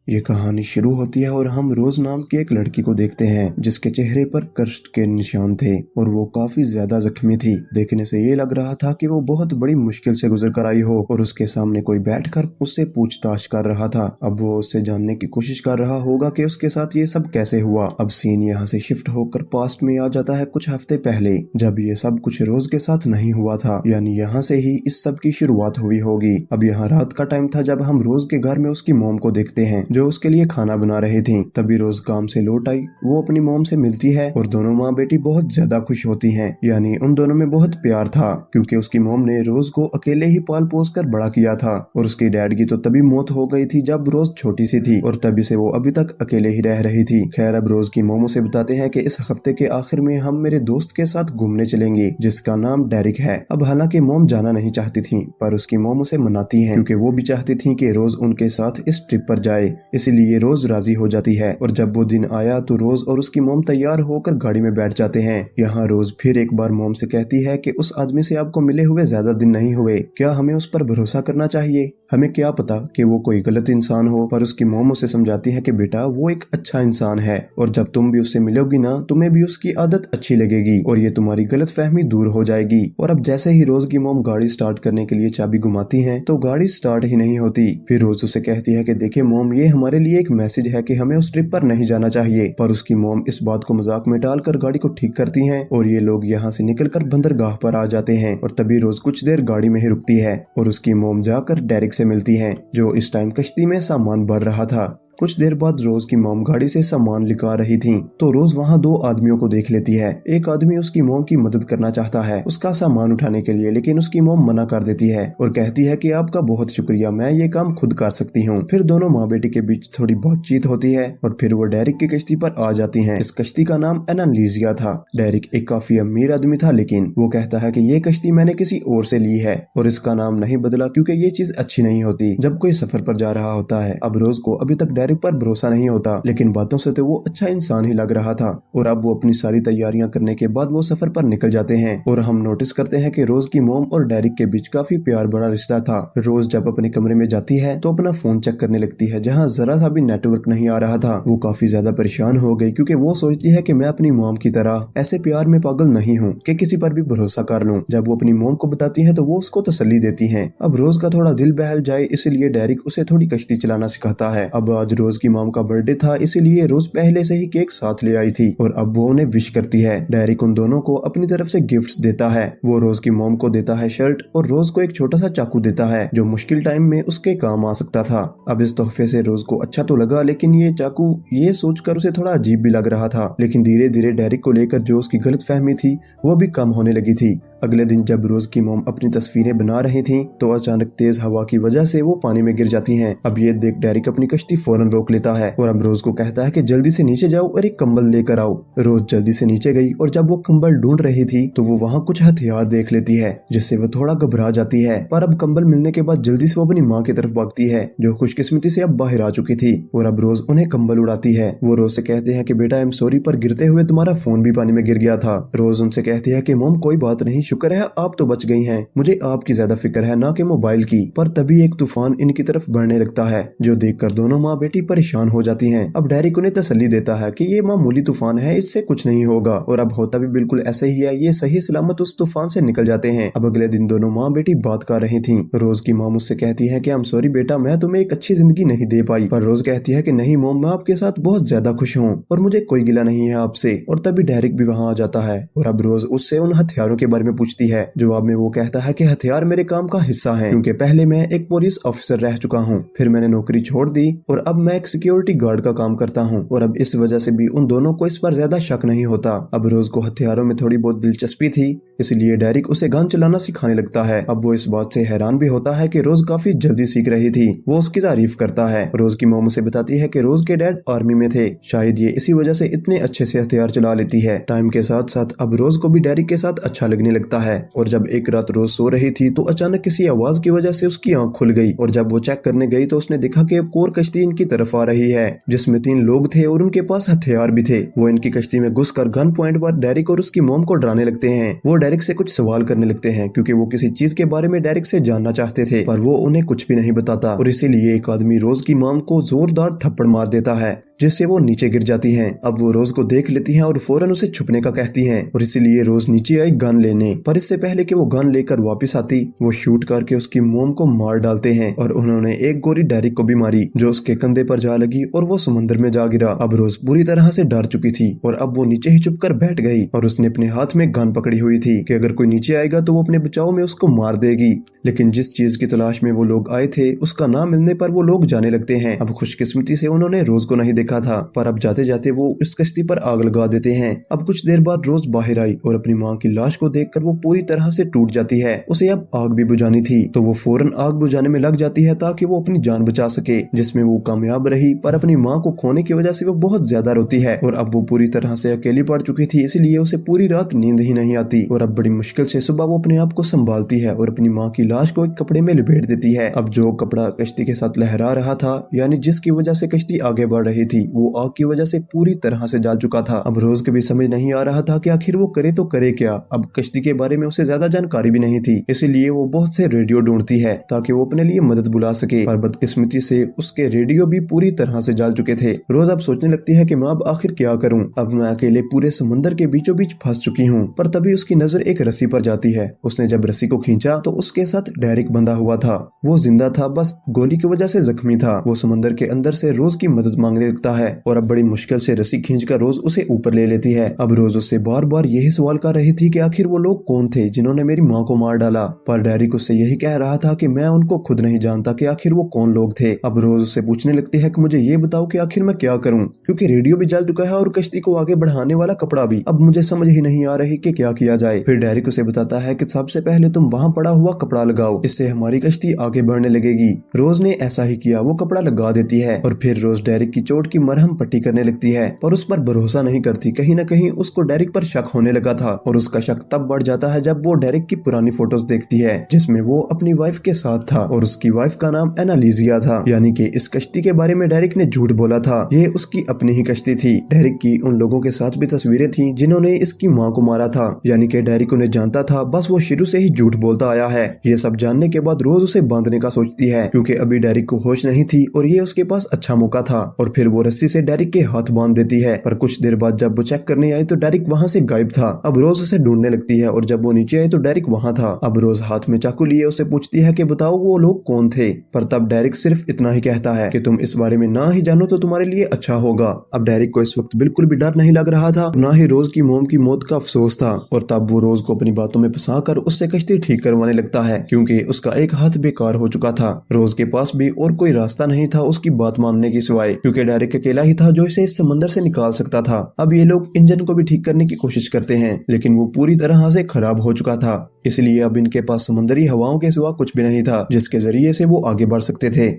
ये कहानी शुरू होती है और हम रोज नाम की एक लड़की को देखते हैं जिसके चेहरे पर कष्ट के निशान थे और वो काफी ज्यादा जख्मी थी। देखने से ये लग रहा था कि वो बहुत बड़ी मुश्किल से गुजर कर आई हो और उसके सामने कोई बैठकर उससे पूछताछ कर रहा था। अब वो उससे जानने की कोशिश कर रहा होगा कि उसके साथ ये सब कैसे हुआ। अब सीन यहाँ से शिफ्ट होकर पास्ट में आ जाता है कुछ हफ्ते पहले, जब ये सब कुछ रोज के साथ नहीं हुआ था, यानी यहाँ से ही इस सब की शुरुआत हुई होगी। अब यहाँ रात का टाइम था जब हम रोज के घर में उसकी मोम को देखते हैं जो उसके लिए खाना बना रही थी। तभी रोज काम से लौट आई, वो अपनी मोम से मिलती है और दोनों माँ बेटी बहुत ज्यादा खुश होती हैं। यानी उन दोनों में बहुत प्यार था क्योंकि उसकी मोम ने रोज को अकेले ही पाल पोस कर बड़ा किया था और उसके डैड की तो तभी मौत हो गई थी जब रोज छोटी सी थी और तभी से वो अभी तक अकेले ही रह रही थी। खैर, अब रोज की मोम उसे बताते हैं कि इस हफ्ते के आखिर में हम मेरे दोस्त के साथ घूमने चलेंगे जिसका नाम डेरिक है। अब हालांकि मोम जाना नहीं चाहती थी पर उसकी मोम उसे मनाती है क्योंकि वो भी चाहती थी कि रोज उनके साथ इस ट्रिप पर जाए, इसलिए रोज राजी हो जाती है। और जब वो दिन आया तो रोज और उसकी मोम तैयार होकर गाड़ी में बैठ जाते हैं। यहाँ रोज फिर एक बार मोम से कहती है कि उस आदमी से आपको मिले हुए ज्यादा दिन नहीं हुए, क्या हमें उस पर भरोसा करना चाहिए? हमें क्या पता कि वो कोई गलत इंसान हो। पर उसकी मोम उसे समझाती है कि बेटा वो एक अच्छा इंसान है और जब तुम भी उससे मिलोगी ना तुम्हें भी उसकी आदत अच्छी लगेगी और ये तुम्हारी गलत फहमी दूर हो जाएगी। और अब जैसे ही रोज की मोम गाड़ी स्टार्ट करने के लिए चाबी घुमाती है तो गाड़ी स्टार्ट ही नहीं होती। फिर रोज उसे कहती है कि देखिए मोम, ये हमारे लिए एक मैसेज है कि हमें उस ट्रिप पर नहीं जाना चाहिए। पर उसकी मोम इस बात को मजाक में डालकर गाड़ी को ठीक करती हैं और ये लोग यहाँ से निकलकर बंदरगाह पर आ जाते हैं। और तभी रोज कुछ देर गाड़ी में ही रुकती है और उसकी मोम जाकर डेरिक से मिलती है जो इस टाइम कश्ती में सामान भर रहा था। कुछ देर बाद रोज की मोम गाड़ी से सामान लिखा रही थी तो रोज वहाँ दो आदमियों को देख लेती है। एक आदमी उसकी मोम की मदद करना चाहता है उसका सामान उठाने के लिए, लेकिन उसकी मोम मना कर देती है और कहती है कि आपका बहुत शुक्रिया, मैं ये काम खुद कर सकती हूँ। फिर दोनों माँ बेटी के बीच थोड़ी बातचीत होती है और फिर वो डेरिक की कश्ती पर आ जाती हैं। इस कश्ती का नाम एनालिजिया था। डेरिक एक काफी अमीर आदमी था, लेकिन वो कहता है कि ये कश्ती मैंने किसी और से ली है और इसका नाम नहीं बदला क्योंकि ये चीज अच्छी नहीं होती जब कोई सफर पर जा रहा होता है। अब रोज को अभी तक डेरिक पर भरोसा नहीं होता, लेकिन बातों से तो वो अच्छा इंसान ही लग रहा था। और अब वो अपनी सारी तैयारियां करने के बाद वो सफर पर निकल जाते हैं और हम नोटिस करते हैं कि रोज की मोम और डेरिक के बीच काफी प्यार भरा रिश्ता था। रोज जब अपने कमरे में जाती है तो अपना फोन चेक करने लगती है जहाँ जरा सा भी नेटवर्क नहीं आ रहा था। वो काफी ज्यादा परेशान हो गई क्योंकि वो सोचती है कि मैं अपनी मोम की तरह ऐसे प्यार में पागल नहीं हूँ कि किसी पर भी भरोसा कर लूं। जब वो अपनी मोम को बताती है तो वो उसको तसल्ली देती है। अब रोज का थोड़ा दिल बहल जाए इसलिए डेरिक उसे थोड़ी कश्ती चलाना सिखाता है। अब आज रोज की मोम का बर्थडे था इसीलिए रोज पहले से ही केक साथ ले आई थी और अब वो उन्हें विश करती है। डेरिक उन दोनों को अपनी तरफ से गिफ्ट्स देता है। वो रोज की मोम को देता है शर्ट और रोज को एक छोटा सा चाकू देता है जो मुश्किल टाइम में उसके काम आ सकता था। अब इस तोहफे से रोज को अच्छा तो लगा, लेकिन ये चाकू, ये सोचकर उसे थोड़ा अजीब भी लग रहा था। लेकिन धीरे धीरे डेरिक को लेकर जो उसकी गलत फहमी थी वो भी कम होने लगी थी। अगले दिन जब रोज की मोम अपनी तस्वीरें बना रही थी तो अचानक तेज हवा की वजह से वो पानी में गिर जाती हैं। अब ये देख डेरिक अपनी कश्ती फौरन रोक लेता है और अब रोज को कहता है कि जल्दी से नीचे जाओ और एक कंबल लेकर आओ। रोज जल्दी से नीचे गई और जब वो कंबल ढूंढ रही थी तो वो वहाँ कुछ हथियार देख लेती है जिससे वो थोड़ा घबरा जाती है। पर अब कंबल मिलने के बाद जल्दी से वो अपनी माँ की तरफ भागती है जो खुशकिस्मती से अब बाहर आ चुकी थी और अब रोज उन्हें कंबल उड़ाती है। वो रोज से कहते हैं कि बेटा आई एम सॉरी, पर गिरते हुए तुम्हारा फोन भी पानी में गिर गया था। रोज उनसे कहती है कि मोम कोई बात नहीं, शुक्र है आप तो बच गई हैं, मुझे आपकी ज्यादा फिक्र है ना कि मोबाइल की। पर तभी एक तूफान इनकी तरफ बढ़ने लगता है जो देखकर दोनों माँ बेटी परेशान हो जाती हैं। अब डेरिक उन्हें तसल्ली देता है कि ये मामूली तूफान है, इससे कुछ नहीं होगा और अब होता भी बिल्कुल ऐसे ही है, ये सही सलामत उस तूफान से निकल जाते हैं। अब अगले दिन दोनों माँ बेटी बात कर रही थी। रोज की माँ मुझसे कहती है कि आई एम सॉरी बेटा, मैं तुम्हें एक अच्छी जिंदगी नहीं दे पाई। पर रोज कहती है कि नहीं मोम, मैं आपके साथ बहुत ज्यादा खुश हूँ और मुझे कोई गिला नहीं है आपसे। और तभी डेरिक भी वहाँ आ जाता है और अब रोज उससे उन हथियारों के बारे में पूछती है। जवाब में वो कहता है कि हथियार मेरे काम का हिस्सा है क्योंकि पहले मैं एक पुलिस ऑफिसर रह चुका हूँ, फिर मैंने नौकरी छोड़ दी और अब मैं एक सिक्योरिटी गार्ड का काम करता हूँ। और अब इस वजह से भी उन दोनों को इस पर ज्यादा शक नहीं होता। अब रोज को हथियारों में थोड़ी बहुत दिलचस्पी थी इसलिए डेरिक उसे गन चलाना सिखाने लगता है। अब वो इस बात से हैरान भी होता है कि रोज काफी जल्दी सीख रही थी। वो उसकी तारीफ करता है। रोज की मोम उसे बताती है कि रोज के डैड आर्मी में थे, शायद ये इसी वजह से इतने अच्छे से हथियार चला लेती है। टाइम के साथ साथ अब रोज को भी डेरिक के साथ अच्छा लगने लगता लगता है। और जब एक रात रोज सो रही थी तो अचानक किसी आवाज की वजह से उसकी आंख खुल गई और जब वो चेक करने गई तो उसने देखा कि एक और कश्ती इनकी तरफ आ रही है जिसमें 3 लोग थे और उनके पास हथियार भी थे। वो इनकी कश्ती में घुसकर गन पॉइंट पर डेरिक और उसकी मॉम को डराने लगते हैं। वो डेरिक से कुछ सवाल करने लगते हैं क्योंकि वो किसी चीज के बारे में डेरिक से जानना चाहते थे, पर वो उन्हें कुछ भी नहीं बताता और इसीलिए एक आदमी रोज की मॉम को जोरदार थप्पड़ मार देता है जिससे वो नीचे गिर जाती हैं। अब वो रोज को देख लेती हैं और फौरन उसे छुपने का कहती हैं और इसीलिए रोज नीचे आई गन लेने, पर इससे पहले कि वो गन लेकर वापस आती वो शूट करके उसकी मोम को मार डालते हैं और उन्होंने एक गोली डेरिक को भी मारी जो उसके कंधे पर जा लगी और वो समुद्र में जा गिरा। अब रोज बुरी तरह से डर चुकी थी और अब वो नीचे ही चुपकर बैठ गई और उसने अपने हाथ में गन पकड़ी हुई थी कि अगर कोई नीचे आएगा तो वो अपने बचाव में उसको मार देगी। लेकिन जिस चीज की तलाश में वो लोग आए थे उसका ना मिलने पर वो लोग जाने लगते हैं। अब खुशकिस्मती से उन्होंने रोज को नहीं देखा था, पर अब जाते जाते वो इस कश्ती पर आग लगा देते हैं। अब कुछ देर बाद रोज बाहर आई और अपनी माँ की लाश को देखकर वो पूरी तरह से टूट जाती है। उसे अब आग भी बुझानी थी तो वो फौरन आग बुझाने में लग जाती है ताकि वो अपनी जान बचा सके, जिसमें वो कामयाब रही। पर अपनी माँ को खोने की वजह से वो बहुत ज्यादा रोती है और अब वो पूरी तरह से अकेली पड़ चुकी थी, इसलिए उसे पूरी रात नींद ही नहीं आती और अब बड़ी मुश्किल से सुबह वो अपने आप को संभालती है और अपनी माँ की लाश को एक कपड़े में लपेट देती है। अब जो कपड़ा कश्ती के साथ लहरा रहा था यानी जिसकी वजह से कश्ती आगे बढ़ रही थी वो आग की वजह से पूरी तरह से जल चुका था। अब रोज को भी समझ नहीं आ रहा था कि आखिर वो करे तो करे क्या। अब कश्ती के बारे में उसे ज्यादा जानकारी भी नहीं थी, इसीलिए वो बहुत से रेडियो ढूंढती है ताकि वो अपने लिए मदद बुला सके, पर बदकिस्मती से उसके रेडियो भी पूरी तरह से जल चुके थे। रोज अब सोचने लगती है कि मैं अब आखिर क्या करूं, अब मैं अकेले पूरे समुद्र के बीचों बीच फंस चुकी हूं। पर तभी उसकी नजर एक रस्सी पर जाती है। उसने जब रस्सी को खींचा तो उसके साथ डेरिक बंधा हुआ था। वो जिंदा था, बस गोली की वजह से जख्मी था। वो समंदर के अंदर से रोज की मदद मांगने लगता है और अब बड़ी मुश्किल से रस्सी खींचकर रोज उसे ऊपर ले लेती है। अब रोज उससे बार बार यही सवाल कर रही थी कि आखिर वो लोग कौन थे जिन्होंने मेरी माँ को मार डाला, पर डेरिक उससे यही कह रहा था कि मैं उनको खुद नहीं जानता कि आखिर वो कौन लोग थे। अब रोज उससे पूछने लगती है कि मुझे ये बताओ कि आखिर मैं क्या करूं, क्योंकि रेडियो भी जल चुका है और कश्ती को आगे बढ़ाने वाला कपड़ा भी। अब मुझे समझ ही नहीं आ रही कि क्या किया जाए। फिर डेरिक उसे बताता है कि सबसे पहले तुम वहाँ पड़ा हुआ कपड़ा लगाओ, इससे हमारी कश्ती आगे बढ़ने लगेगी। रोज ने ऐसा ही किया, वो कपड़ा लगा देती है और फिर रोज डेरिक की चोट की मरहम पट्टी करने लगती है, पर उस पर भरोसा नहीं करती। कहीं न कहीं उसको डेरिक पर शक होने लगा था और उसका शक तब बढ़ जाता है जब वो डेरिक की पुरानी फोटोज देखती है जिसमें वो अपनी वाइफ के साथ था और उसकी वाइफ का नाम एनालिजिया था। यानी कि इस कश्ती के बारे में डेरिक ने झूठ बोला था, ये उसकी अपनी ही कश्ती थी। डेरिक की उन लोगों के साथ भी तस्वीरें थी जिन्होंने इसकी माँ को मारा था, यानी कि डेरिक उन्हें जानता था, बस वो शुरू से ही झूठ बोलता आया है। ये सब जानने के बाद रोज उसे बांधने का सोचती है क्योंकि अभी डेरिक को होश नहीं थी और ये उसके पास अच्छा मौका था, और फिर वो रस्सी से डेरिक के हाथ बांध देती है। पर कुछ देर बाद जब वो चेक करने आई तो डेरिक वहाँ से गायब था। अब रोज उसे ढूंढने लगती है और जब वो नीचे आई तो डेरिक वहाँ था। अब रोज हाथ में चाकू लिए उसे पूछती है कि बताओ वो लोग कौन थे, पर तब डेरिक सिर्फ इतना ही कहता है कि तुम इस बारे में ना ही जानो तो तुम्हारे लिए अच्छा होगा। अब डेरिक को इस वक्त बिल्कुल भी डर नहीं लग रहा था, ना ही रोज की मोम की मौत का अफसोस था, और तब वो रोज को अपनी बातों में फंसाकर उससे कश्ती ठीक करवाने लगता है क्योंकि उसका एक हाथ बेकार हो चुका था। रोज के पास भी और कोई रास्ता नहीं था उसकी बात मानने की सिवाय, क्योंकि डेरिक अकेला ही था जो इसे इस समंदर से निकाल सकता था। अब ये लोग इंजन को भी ठीक करने की कोशिश करते हैं लेकिन वो पूरी तरह से खराब हो चुका था, इसलिए अब इनके पास समुद्री हवाओं के सिवा कुछ भी नहीं था जिसके जरिए से वो आगे बढ़ सकते थे।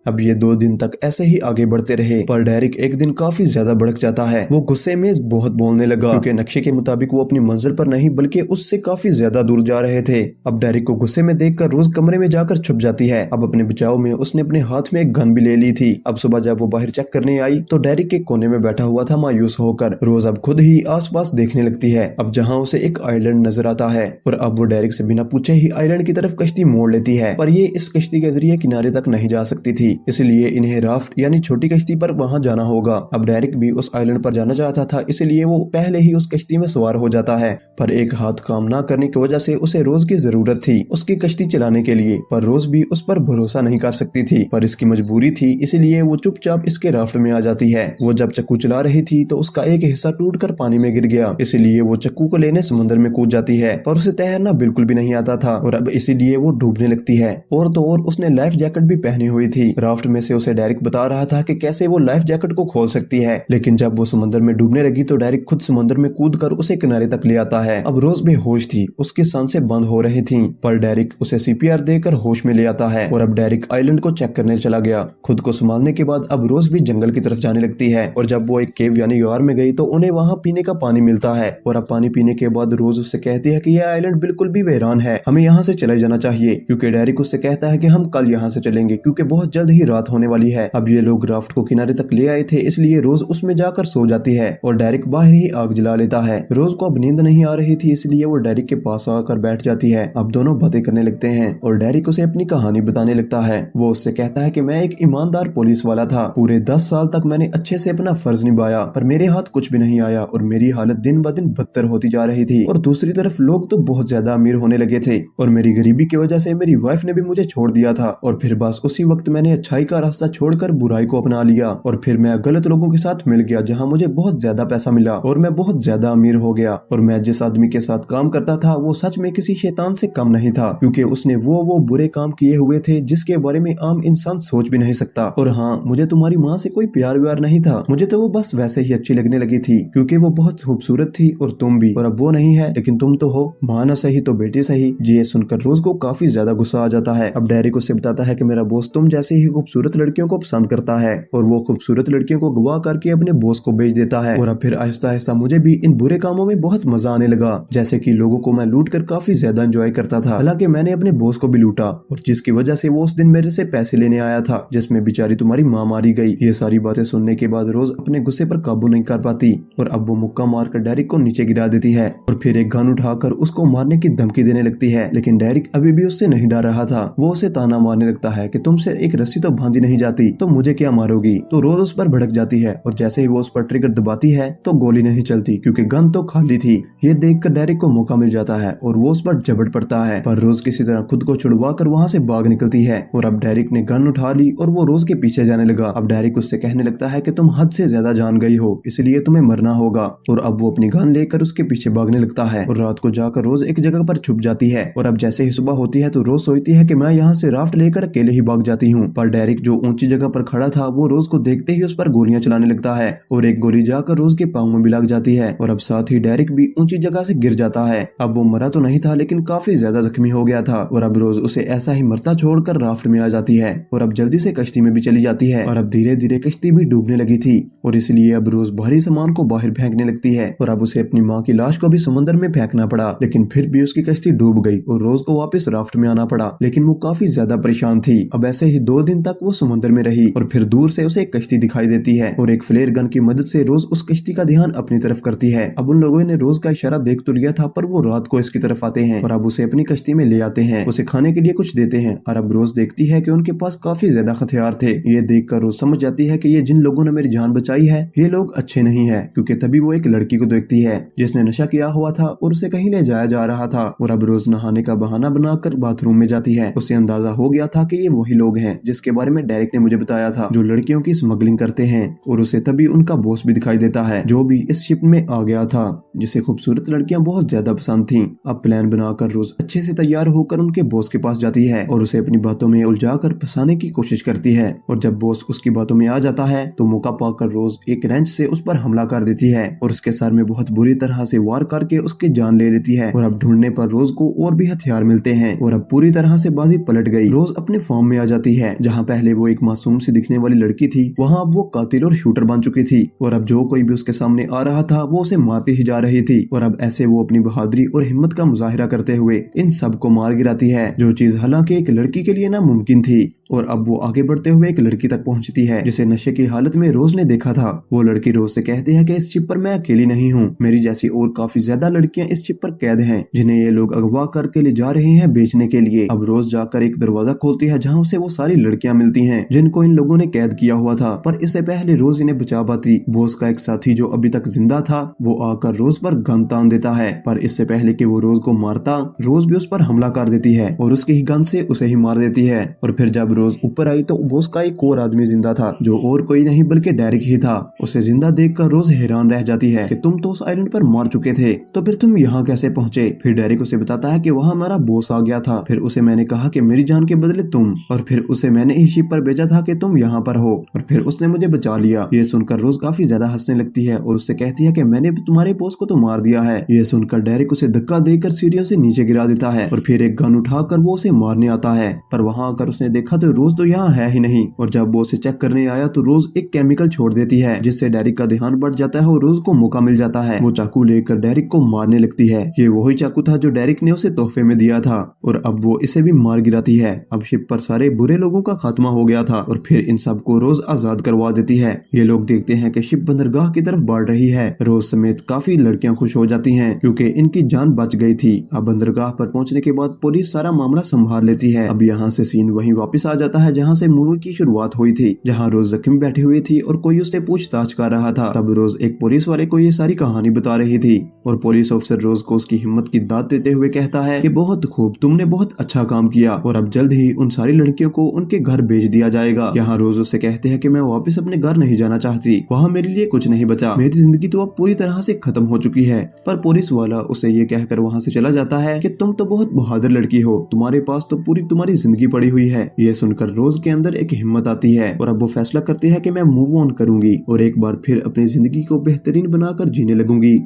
अब ये 2 दिन तक ऐसे ही आगे बढ़ते रहे, पर डेरिक एक दिन काफी ज्यादा भड़क जाता है। वो गुस्से में बहुत बोलने लगा क्योंकि नक्शे के मुताबिक वो अपनी मंजिल पर नहीं बल्कि उससे काफी ज्यादा दूर जा रहे थे। अब डेरिक को गुस्से में देखकर रोज कमरे में जाकर छुप जाती है। अब अपने बचाव में उसने अपने हाथ में एक गन भी ले ली थी। अब सुबह जब वो बाहर चेक करने आई तो डेरिक के कोने में बैठा हुआ था मायूस होकर। रोज अब खुद ही आसपास देखने लगती है, अब जहाँ उसे एक आइलैंड नजर आता है, और अब वो डेरिक से बिना पूछे ही आइलैंड की तरफ कश्ती मोड़ लेती है, पर ये इस कश्ती के जरिए किनारे तक नहीं जा सकती थी, इसलिए इन्हें राफ्ट यानी छोटी कश्ती पर वहां जाना होगा। अब डेरिक भी उस आइलैंड पर जाना चाहता था, इसलिए वो पहले ही उस कश्ती में सवार हो जाता है, पर एक हाथ काम ना करने की वजह से उसे रोज की जरूरत थी उसकी कश्ती चलाने के लिए, पर रोज भी उस पर भरोसा नहीं कर सकती थी, पर इसकी मजबूरी थी, इसलिए वो चुपचाप इसके राफ्ट में आ जाती है। वो जब चक्कू चला रही थी तो उसका एक हिस्सा टूटकर पानी में गिर गया, इसलिए वो चक्कू को लेने समुद्र में कूद जाती है, पर उसे तैरना बिल्कुल भी नहीं आता था और अब इसीलिए वो डूबने लगती है। और तो और उसने लाइफ जैकेट भी पहनी हुई थी। राफ्ट में से उसे डेरिक बता रहा था कि कैसे वो लाइफ जैकेट को खोल सकती है, लेकिन जब वो समुद्र में डूबने लगी तो डेरिक खुद समुद्र में कूदकर उसे किनारे तक ले आता है। अब रोज बेहोश थी, उसकी सांसें बंद हो रही थीं, पर डेरिक उसे सीपीआर देकर होश में ले आता है और अब डेरिक आइलैंड को चेक करने चला गया। खुद को संभालने के बाद अब रोज भी जंगल की तरफ जाने लगती है और जब वो एक केव यानी गार में गई तो उन्हें वहाँ पीने का पानी मिलता है और अब पानी पीने के बाद रोज उससे कहती है कि यह आइलैंड बिल्कुल भी वीरान है, हमें यहाँ से चले जाना चाहिए, क्योंकि डेरिक उससे कहता है कि हम कल यहाँ से चलेंगे क्योंकि बहुत जल्द ही रात होने वाली है। अब ये लोग राफ्ट को किनारे तक ले आए थे, इसलिए रोज उसमें जाकर सो जाती है और डेरिक बाहर ही आग जला लेता है। रोज को अब नींद नहीं आ रही थी, इसलिए वो डेरिक के पास आकर बैठ जाती है। अब दोनों बातें करने लगते हैं और डेरिक उसे अपनी कहानी बताने लगता है। वो उससे कहता है कि मैं एक ईमानदार पुलिस वाला था, पूरे 10 साल तक मैंने अच्छे से अपना फर्ज निभाया, पर मेरे हाथ कुछ भी नहीं आया और मेरी हालत दिन ब दिन बदतर होती जा रही थी और दूसरी तरफ लोग तो बहुत ज्यादा अमीर होने लगे थे और मेरी गरीबी की वजह से मेरी वाइफ ने भी मुझे छोड़ दिया था और फिर बस उसी वक्त मैंने अच्छाई का रास्ता छोड़कर बुराई को अपना लिया और फिर मैं गलत लोगों के साथ मिल गया जहां मुझे बहुत ज्यादा पैसा मिला और मैं बहुत ज्यादा अमीर हो गया और मैं जिस आदमी के साथ काम करता था वो सच में किसी शैतान से कम नहीं था, क्योंकि उसने वो बुरे काम किए हुए थे जिसके बारे में आम इंसान सोच भी नहीं सकता। और हाँ, मुझे तुम्हारी माँ से कोई प्यार व्यार नहीं था, मुझे तो वो बस वैसे ही अच्छी लगने लगी थी क्योंकि वो बहुत खूबसूरत थी और तुम भी, और अब वो नहीं है लेकिन तुम तो हो, माँ न सही तो बेटी सही। ये सुनकर रोज को काफी ज्यादा गुस्सा आ जाता है। अब डेरिक उसे बताता है कि मेरा बॉस तुम जैसे ही खूबसूरत लड़कियों को पसंद करता है और वो खूबसूरत लड़कियों को गवा करके अपने बॉस को बेच देता है और अब फिर आहिस्ता आहिस्ता मुझे भी इन बुरे कामों में बहुत मजा आने लगा, जैसे कि लोगों को मैं लूट कर काफी ज्यादा एंजॉय करता था। हालांकि मैंने अपने बॉस को भी लूटा और जिसकी वजह से वो उस दिन मेरे से पैसे लेने आया था जिसमें बेचारी तुम्हारी माँ मारी गई। ये सारी बातें सुनने के बाद रोज अपने गुस्से पर काबू नहीं कर पाती और अब वो मुक्का मारकर डेरिक को नीचे गिरा देती है और फिर एक गन उठाकर उसको मारने की धमकी देने लगती है, लेकिन डेरिक अभी भी उससे नहीं डर रहा था। वो उसे ताना मारने लगता है कि तुमसे एक रस्सी तो बांधी नहीं जाती तो मुझे क्या मारोगी। तो रोज उस पर भड़क जाती है और जैसे ही वो उस पर ट्रिगर दबाती है तो गोली नहीं चलती क्योंकि गन तो खाली थी। ये देखकर डेरिक को मौका मिल जाता है और वो उस पर झपट पड़ता है, पर रोज किसी तरह खुद को छुड़वा कर वहाँ से भाग निकलती है और अब डेरिक ने गन उठा ली और वो रोज के पीछे जाने लगा। अब डेरिक उससे कहने लगता है कि तुम हद से ज्यादा जान गई हो, इसलिए तुम्हें मरना होगा और अब वो अपनी गन लेकर उसके पीछे भागने लगता है और रात को जाकर रोज एक जगह पर छुप जाती है और अब जैसे ही सुबह होती है तो रोज सोचती है कि मैं यहाँ से राफ्ट लेकर अकेले ही भाग जाती हूँ, पर डेरिक जो ऊंची जगह पर खड़ा था वो रोज को देखते ही उस पर गोलियां चलाने लगता है और एक गोली जाकर रोज के पाँव में भी लग जाती है और अब साथ ही डेरिक भी ऊंची जगह से गिर जाता है। अब वो मरा तो नहीं था लेकिन काफी ज्यादा जख्मी हो गया था और अब रोज उसे ऐसा ही मरता छोड़कर राफ्ट में आ जाती है और अब जल्दी से कश्ती में भी चली जाती है और अब धीरे धीरे कश्ती भी डूबने लगी थी और इसलिए अब रोज भारी सामान को बाहर फेंकने लगती है और अब उसे अपनी माँ की लाश को भी समुद्र में फेंकना पड़ा, लेकिन फिर भी उसकी कश्ती डूब गई और रोज को वापस राफ्ट में आना पड़ा, लेकिन वो काफी ज्यादा परेशान थी। अब ऐसे ही 2 दिन तक वो समुद्र में रही और फिर दूर से उसे एक कश्ती दिखाई देती है और एक फ्लेयर गन की मदद से रोज उस कश्ती का ध्यान अपनी तरफ करती है। अब उन लोगों ने रोज का इशारा देख तो लिया था, पर वो रात को इसकी तरफ आते हैं और अब उसे अपनी कश्ती में ले आते हैं, उसे खाने के लिए कुछ देते हैं और अब रोज देखती है कि उनके पास काफी ज्यादा हथियार थे। ये देखकर रोज समझ जाती है कि ये जिन लोगों ने मेरी जान बचाई है ये लोग अच्छे नहीं है, क्योंकि तभी वो एक लड़की को देखती है जिसने नशा किया हुआ था और उसे कहीं ले जाया जा रहा था और अब रोज नहाने का बहाना बनाकर बाथरूम में जाती है। उसे अंदाजा हो गया था कि ये वही लोग हैं जिसके बारे में डेरिक ने मुझे बताया था, जो लड़कियों की स्मगलिंग करते हैं, और उसे तभी उनका बॉस भी दिखाई देता है जो भी इस शिप में आ गया था, जिसे खूबसूरत लड़कियां बहुत ज्यादा पसंद थीं। अब प्लान बनाकर रोज अच्छे से तैयार होकर उनके बॉस के पास जाती है और उसे अपनी बातों में उलझाकर फंसाने की कोशिश करती है और जब बॉस उसकी बातों में आ जाता है तो मौका पाकर रोज एक रेंच से उस पर हमला कर देती है और उसके सर में बहुत बुरी तरह से वार करके उसकी जान ले लेती है और अब ढूंढने पर रोज को और भी हथियार मिलते हैं और अब पूरी तरह से बाजी पलट गई। रोज अपने फॉर्म में आ जाती है, जहाँ पहले वो एक मासूम सी दिखने वाली लड़की थी वहाँ अब वो कातिल और शूटर बन चुकी थी और अब जो कोई भी उसके सामने आ रहा था वो उसे मारती ही जा रही थी और अब ऐसे वो अपनी बहादुरी और हिम्मत का मुजाहिरा करते हुए इन सब को मार गिराती है, जो चीज हालांकि एक लड़की के लिए नामुमकिन थी। और अब वो आगे बढ़ते हुए एक लड़की तक पहुंचती है जिसे नशे की हालत में रोज ने देखा था। वो लड़की रोज से कहती है कि इस शिप पर मैं अकेली नहीं हूँ, मेरी जैसी और काफी ज्यादा लड़कियां इस शिप पर कैद हैं जिन्हें ये लोग अगवा करके ले जा रहे हैं बेचने के लिए। अब रोज जाकर एक दरवाजा खोलती है जहाँ उसे वो सारी लड़कियां मिलती हैं जिनको इन लोगों ने कैद किया हुआ था, पर इससे पहले रोज इन्हें बचा पाती बॉस का एक साथी जो अभी तक जिंदा था वो आकर रोज पर गन तान देता है, पर इससे पहले कि वो रोज को मारता रोज भी उस पर हमला कर देती है और उसकी ही गन से उसे ही मार देती है। और फिर जब रोज ऊपर आई तो बॉस का एक और आदमी जिंदा था जो और कोई नहीं बल्कि डेरिक ही था। उसे जिंदा देखकर रोज हैरान रह जाती है कि तुम तो उस आइलैंड पर मार चुके थे, तो फिर तुम यहाँ कैसे पहुँचे। फिर डेरिक उसे बताता है कि वहाँ हमारा बॉस आ गया था, फिर उसे मैंने कहा कि मेरी जान के बदले तुम, और फिर उसे मैंने मैंने ही शिप पर भेजा था कि तुम यहाँ पर हो और फिर उसने मुझे बचा लिया। ये सुनकर रोज काफी ज्यादा हंसने लगती है और उससे कहती है कि मैंने भी तुम्हारे बॉस को तो मार दिया है। ये सुनकर डेरिक उसे धक्का देकर सीढ़ियों से नीचे गिरा देता है और फिर एक गन उठाकर वो उसे मारने आता है, पर वहाँ आकर उसने देखा तो रोज तो यहाँ है ही नहीं। और जब वो उसे चेक करने आया तो रोज एक केमिकल छोड़ देती है जिससे डेरिक का ध्यान बढ़ जाता है और रोज को मौका मिल जाता है। वो चाकू लेकर डेरिक को मारने लगती है। ये वही चाकू था जो डेरिक ने उसे तोहफे में दिया था और अब वो इसे भी मार गिराती है। अब शिप पर सारे बुरे लोगों का खात्मा हो गया था और फिर इन सबको रोज आजाद करवा देती है। ये लोग देखते हैं कि शिप बंदरगाह की तरफ बढ़ रही है। रोज समेत काफी लड़कियां खुश हो जाती हैं क्योंकि इनकी जान बच गई थी। अब बंदरगाह पर पहुंचने के बाद पुलिस सारा मामला संभाल लेती है। अब यहाँ से सीन वहीं वापस आ जाता है जहाँ से मूवी की शुरुआत हुई थी, जहाँ रोज जख्मी बैठी हुई थी और कोई उससे पूछताछ कर रहा था। तब रोज एक पुलिस वाले को ये सारी कहानी बता रही थी और पुलिस ऑफिसर रोज को उसकी हिम्मत की दाद देते हुए कहता है कि बहुत खूब, तुमने बहुत अच्छा काम किया और अब जल्द ही उन सारी लड़कियों को उनके घर भेज दिया जाएगा। यहाँ रोज उससे कहते हैं कि मैं वापस अपने घर नहीं जाना चाहती, वहाँ मेरे लिए कुछ नहीं बचा, मेरी जिंदगी तो अब पूरी तरह से खत्म हो चुकी है। पर पुलिस वाला उसे ये कहकर वहाँ से चला जाता है कि तुम तो बहुत बहादुर लड़की हो, तुम्हारे पास तो पूरी तुम्हारी जिंदगी पड़ी हुई है। ये सुनकर रोज के अंदर एक हिम्मत आती है और अब वो फैसला करती है कि मैं मूव ऑन करूंगी और एक बार फिर अपनी जिंदगी को बेहतरीन बनाकर जीने लगूंगी।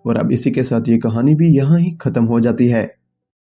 और अब इसी के साथ ये कहानी भी यहाँ ही खत्म हो जाती है।